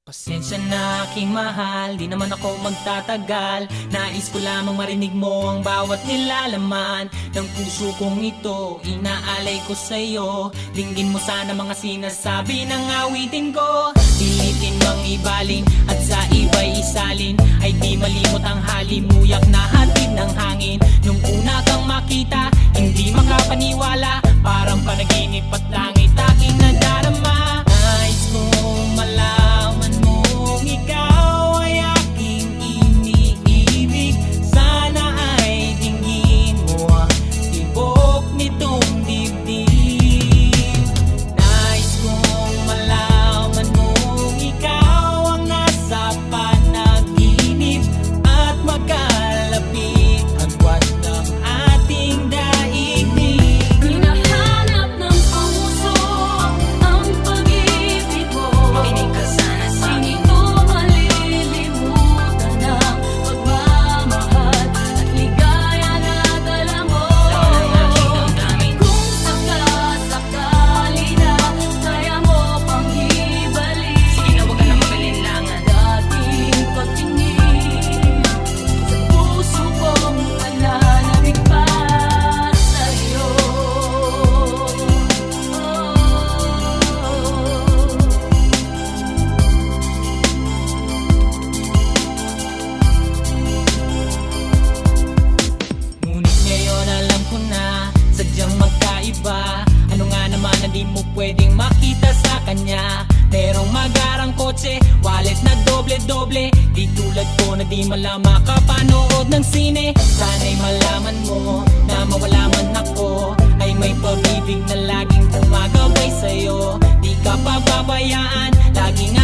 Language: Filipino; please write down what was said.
Pasensya na aking mahal, di naman ako magtatagal. Nais ko lamang marinig mo ang bawat nilalaman ng puso kong ito, inaalay ko sa'yo. Dinggin mo sana mga sinasabi ng awitin ko. Pilitin mang ibalin at sa iba'y isalin, ay di malimot ang halimuyak na hatid ng hangin. Nung una kang makita, hindi makapaniwala, parang panaginip at langit aking nadarama. Nais kong malaman mong ikaw ay aking iniibig. Sana ay dinggin mo ang tibok nitong dibdib. Nais kong malaman mong ikaw ang nasa panaginip at magkalapit agwat ng ating daigdig. Hinahanap ng puso ang pag-ibig mo. Makinig ka sana sa Hindi ko malilimutan ang pagmamahal at ligaya na dala mo. Kung sakasakali na kaya mo pang ibalik, sige na, huwag ka na mag-alinlangan. dating pagtingin sa puso kong nananabik pa sa'yo. Ngunit ngayon alam ko na sadyang magkaiba. Ano nga naman na di mo pwedeng makita sa kanya? Merong magarang kotse, wallet na doble-doble, di tulad ko na di malama kapanood ng sine. Sana'y malaman mo na mawala man ako, ay may pag-ibig na laging gumagabay sa'yo. Di ka pababayaan, laging